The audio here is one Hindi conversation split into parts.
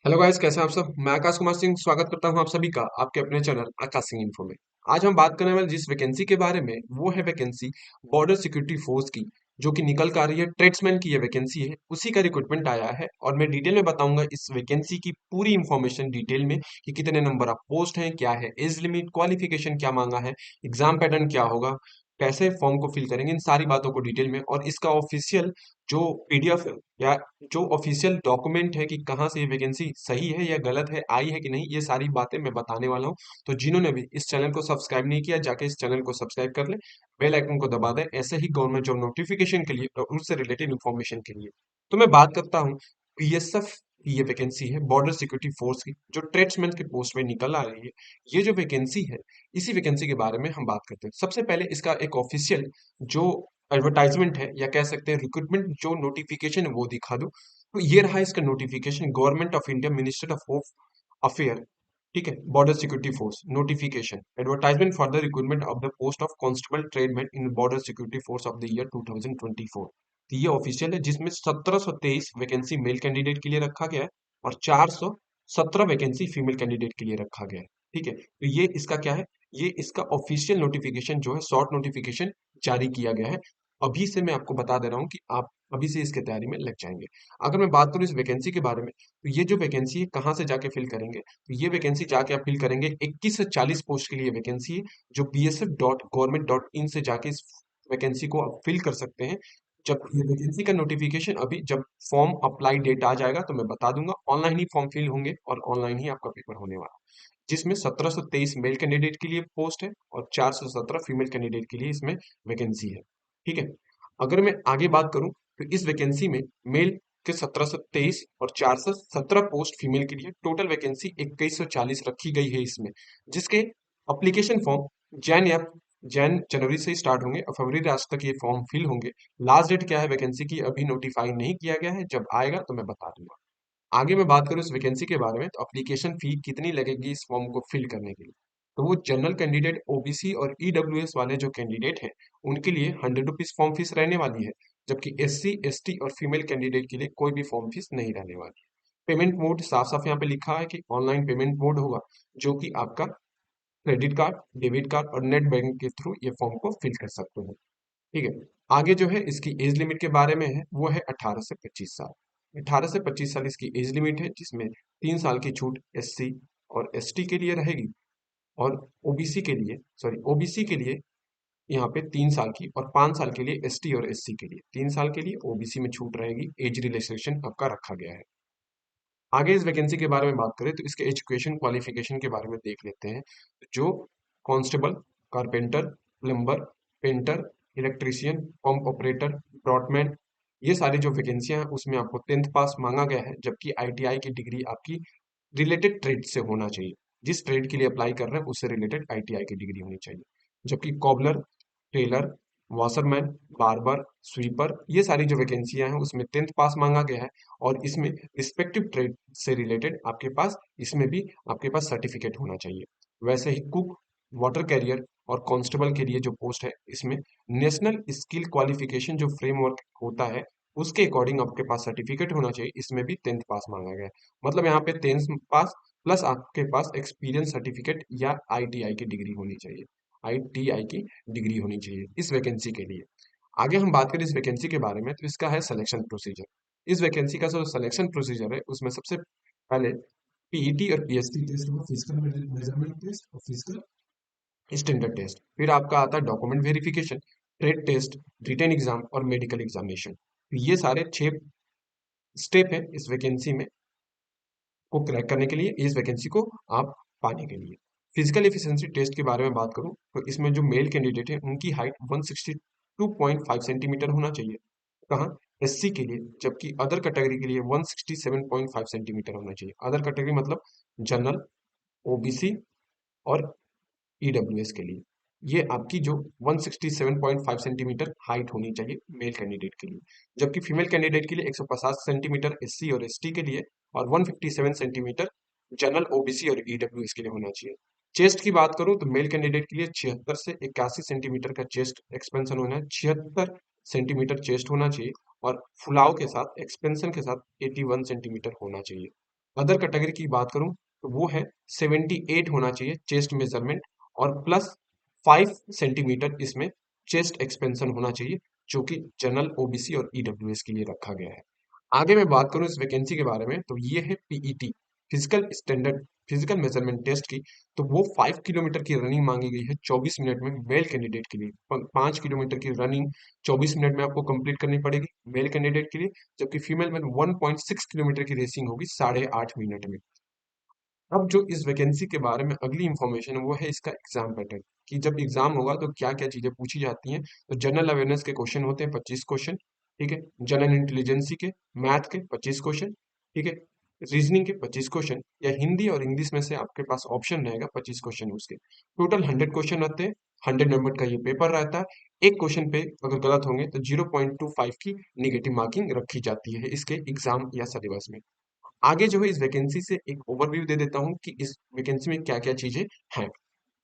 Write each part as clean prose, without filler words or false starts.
हेलो गाइस, कैसे हैं आप सब। मैं आकाश कुमार सिंह स्वागत करता हूं आप सभी का आपके अपने चैनल आकाश सिंह इन्फो में। आज हम बात करने वाले जिस वैकेंसी के बारे में वो है वैकेंसी बॉर्डर सिक्योरिटी फोर्स की, जो कि निकल कर आ रही है। ट्रेड्समैन की ये वैकेंसी है, उसी का रिक्रूटमेंट आया है और मैं डिटेल में बताऊंगा इस वैकेंसी की पूरी इंफॉर्मेशन डिटेल में कि कितने नंबर ऑफ पोस्ट हैं, क्या है एज लिमिट, क्वालिफिकेशन क्या मांगा है, एग्जाम पैटर्न क्या होगा, कैसे फॉर्म को फिल करेंगे, इन सारी बातों को डिटेल में। और इसका ऑफिशियल जो पीडीएफ या जो ऑफिशियल डॉक्यूमेंट है कि कहाँ से ये वैकेंसी सही है या गलत है, आई है कि नहीं, ये सारी बातें मैं बताने वाला हूँ। तो जिन्होंने भी इस चैनल को सब्सक्राइब नहीं किया, जाके इस चैनल को सब्सक्राइब कर ले, बेल आइकन को दबा दें, ऐसे ही गवर्नमेंट जॉब नोटिफिकेशन के लिए और उससे रिलेटेड इन्फॉर्मेशन के लिए। तो मैं बात करता हूँ बीएसएफ की ये वैकेंसी है बॉर्डर सिक्योरिटी फोर्स की, जो ट्रेड्समैन के पोस्ट में निकल आ रही है। ये जो वैकेंसी है, इसी वैकेंसी के बारे में हम बात करते हैं। सबसे पहले इसका एक ऑफिशियल जो एडवर्टाइजमेंट है या कह सकते हैं रिक्रूटमेंट जो नोटिफिकेशन है वो दिखा दूं। तो ये रहा इसका notification, government of India, minister of home affair, ठीक है, border security force notification, advertisement for the recruitment of the post of constable tradesman in border security force of the year 2024। तो ये ऑफिशियल है, जिसमें 1723 वैकेंसी मेल कैंडिडेट के लिए रखा गया है और 417 वैकेंसी फीमेल कैंडिडेट के लिए रखा गया है। ठीक है, तो ये इसका क्या है, ये इसका ऑफिशियल नोटिफिकेशन जो है, शॉर्ट नोटिफिकेशन जारी किया गया है। अभी से मैं आपको बता दे रहा हूँ कि आप अभी से इसके तैयारी में लग जाएंगे। अगर मैं बात करूँ इस वैकेंसी के बारे में, तो ये जो वैकेंसी है कहाँ से जाके फिल करेंगे, तो ये वैकेंसी जाके आप फिल करेंगे 21 से 40 पोस्ट के लिए वैकेंसी है, जो bsf.government.in से जाके इस वैकेंसी को आप फिल कर सकते हैं। जब ये वैकेंसी का नोटिफिकेशन, अभी जब फॉर्म अप्लाई डेट आ जाएगा तो मैं बता दूंगा, ऑनलाइन ही फॉर्म फिल होंगे और ऑनलाइन ही आपका पेपर होने वाला है, जिसमें 1723 मेल कैंडिडेट के लिए पोस्ट है और 417 फीमेल कैंडिडेट के लिए इसमें वैकेंसी है। ठीक है, अगर मैं आगे बात करूं तो इस वैकेंसी में मेल के 1723 और 417 पोस्ट फीमेल के लिए, टोटल वैकेंसी 2140 रखी गई है इसमें, जिसके अप्लीकेशन फॉर्म जैन या जैन जनवरी से ही स्टार्ट होंगे और फरवरी लास्ट तक ये फॉर्म फिल होंगे। लास्ट डेट क्या है वैकेंसी की अभी नोटिफाई नहीं किया गया है, जब आएगा तो मैं बता दूंगा। आगे मैं बात करूं इस वैकेंसी के बारे में, तो एप्लीकेशन फी कितनी लगेगी इस फॉर्म को फिल करने के लिए, तो वो जनरल कैंडिडेट, ओबीसी और ईडब्ल्यूएस वाले जो कैंडिडेट हैं उनके लिए 100 रुपीज फॉर्म फीस रहने वाली है, जबकि एससी एसटी और फीमेल कैंडिडेट के लिए कोई भी फॉर्म फीस नहीं रहने वाली है। पेमेंट मोड साफ साफ यहाँ पे लिखा है कि ऑनलाइन पेमेंट मोड होगा, जो कि आपका क्रेडिट कार्ड, डेबिट कार्ड और नेट बैंकिंग के थ्रू ये फॉर्म को फिल कर सकते हैं। ठीक है, आगे जो है इसकी एज लिमिट के बारे में है, वो है 18 से 25 साल। 18 से 25 साल इसकी एज लिमिट है, जिसमें 3 साल की छूट एससी और एसटी के लिए रहेगी, और ओबीसी के लिए, सॉरी, ओबीसी के लिए यहाँ पे 3 साल की, और 5 साल के लिए एसटी और एससी के लिए 3 साल के लिए ओबीसी में छूट रहेगी। एज रिलैक्सेशन आपका रखा गया है। आगे इस वैकेंसी के बारे में बात करें तो इसके एजुकेशन क्वालिफिकेशन के बारे में देख लेते हैं। जो constable, carpenter, plumber, painter, electrician, pump operator, Brodmann, ये सारी जो वैकेंसियां हैं उसमें आपको 10th पास मांगा गया है, जबकि आईटीआई की डिग्री आपकी रिलेटेड ट्रेड से होना चाहिए। जिस ट्रेड के लिए अप्लाई कर रहे हैं उससे रिलेटेड आईटीआई की डिग्री होनी चाहिए। जबकि cobbler, tailor, washerman, barber, sweeper, ये सारी जो वैकेंसियां हैं उसमें 10th पास मांगा गया है, और इसमें रिस्पेक्टिव ट्रेड से रिलेटेड आपके पास, इसमें भी आपके पास सर्टिफिकेट होना चाहिए। वैसे ही कुक, वाटर कैरियर और कांस्टेबल के लिए जो पोस्ट है, इसमें नेशनल स्किल क्वालिफिकेशन जो फ्रेमवर्क होता है उसके अकॉर्डिंग आपके पास सर्टिफिकेट होना चाहिए, इसमें भी 10th पास मांगा गया है। मतलब यहाँ पे 10th पास प्लस आपके पास एक्सपीरियंस सर्टिफिकेट या आईटीआई की डिग्री होनी चाहिए, आईटीआई की डिग्री होनी चाहिए इस वैकेंसी के लिए। आगे हम बात करें इस वैकेंसी के बारे में, तो इसका है सिलेक्शन प्रोसीजर। इस वैकेंसी का जो सिलेक्शन प्रोसीजर है उसमें सबसे पहले पीईटी और पीएसटी टेस्ट होगा, फिजिकल मेजरमेंट टेस्ट और फिजिकल स्टैंडर्ड टेस्ट। फिर आपका आता है document verification, trade test, written exam और मेडिकल एग्जामिनेशन। ये सारे 6 स्टेप है इस वैकेंसी में को क्रैक करने के लिए, इस वैकेंसी को आप पाने के लिए। फिजिकल एफिशिएंसी टेस्ट के बारे में बात करूं तो इसमें जो मेल कैंडिडेट है उनकी हाइट 162.5 सेंटीमीटर होना चाहिए, कहाँ, एससी के लिए, जबकि अदर कैटेगरी के लिए 167.5 सेंटीमीटर होना चाहिए। अदर कैटेगरी मतलब जनरल, ओबीसी और ईडब्ल्यूएस के लिए ये आपकी जो 167.5 सेंटीमीटर हाइट होनी चाहिए मेल कैंडिडेट के लिए, जबकि फीमेल कैंडिडेट के लिए 150 सेंटीमीटर एससी और एसटी के लिए और 157 सेंटीमीटर जनरल, ओबीसी और ईडब्ल्यूएस के लिए होना चाहिए। चेस्ट की बात करूं तो मेल कैंडिडेट के लिए 76 से 81 सेंटीमीटर का चेस्ट एक्सपेंशन होना है, 76 सेंटीमीटर चेस्ट होना चाहिए, और फुलाव के साथ, एक्सपेंशन के साथ 81 सेंटीमीटर होना चाहिए। अदर कैटेगरी की बात करूं तो वो है 78 होना चाहिए चेस्ट मेजरमेंट, और प्लस 5 सेंटीमीटर इसमें चेस्ट एक्सपेंशन होना चाहिए, जो कि जनरल, ओबीसी और ईडब्ल्यूएस के लिए रखा गया है। आगे मैं बात करूं इस वैकेंसी के बारे में, तो ये है PET, physical standard physical measurement test की। तो वो 5 किलोमीटर की रनिंग मांगी गई है 24 मिनट में मेल कैंडिडेट के लिए। 5 किलोमीटर की रनिंग 24 मिनट में आपको कंप्लीट करनी पड़ेगी मेल कैंडिडेट के लिए, जबकि फीमेल में 1.6 किलोमीटर की रेसिंग होगी 8.5 मिनट में। अब जो इस वैकेंसी के बारे में अगली इंफॉर्मेशन है वो है इसका एग्जाम पैटर्न, कि जब एग्जाम होगा तो क्या क्या चीजें पूछी जाती हैं। तो जनरल अवेयरनेस के क्वेश्चन होते हैं 25 क्वेश्चन, ठीक है। जनरल इंटेलिजेंसी के, मैथ के 25 क्वेश्चन, ठीक है। रीजनिंग के 25 क्वेश्चन, या हिंदी और इंग्लिश में से आपके पास ऑप्शन रहेगा 25 क्वेश्चन उसके। टोटल 100 क्वेश्चन रहते हैं। 100 नंबर का ये पेपर रहता है। एक क्वेश्चन पे अगर गलत होंगे तो 0.25 की निगेटिव मार्किंग रखी जाती है इसके एग्जाम या सिलेबस में। आगे जो है इस वैकेंसी से एक ओवरव्यू दे देता हूँ कि इस वैकेंसी में क्या क्या चीजें हैं।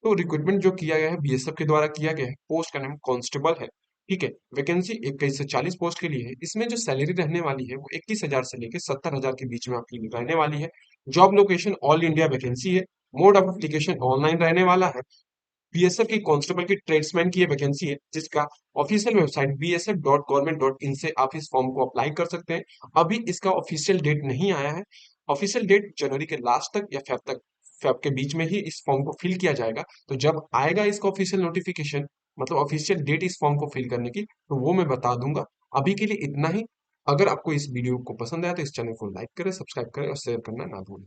तो रिक्रूटमेंट जो किया गया है बीएसएफ के द्वारा किया गया है, पोस्ट का नाम कांस्टेबल है, ठीक है। वैकेंसी 21 से 40 पोस्ट के लिए है। इसमें जो सैलरी रहने वाली है वो 21,000 से लेकर 70,000 के बीच में आपकी रहने वाली है। Job location all India vacancy है। मोड ऑफ एप्लीकेशन ऑनलाइन रहने वाला है। बीएसएफ की कांस्टेबल की ट्रेड्समैन की ये वैकेंसी है, जिसका ऑफिशियल वेबसाइट bsf.government.in से आप इस फॉर्म को अप्लाई कर सकते हैं। अभी इसका ऑफिशियल डेट नहीं आया है। ऑफिशियल डेट जनवरी के लास्ट तक या फेब तक, फेब के बीच में ही इस फॉर्म को फिल किया जाएगा। तो जब आएगा इसका ऑफिशियल नोटिफिकेशन, मतलब ऑफिशियल डेट इस फॉर्म को फिल करने की, तो वो मैं बता दूंगा। अभी के लिए इतना ही। अगर आपको इस वीडियो को पसंद आया तो इस चैनल को लाइक करें, सब्सक्राइब करें और शेयर करना ना भूलें।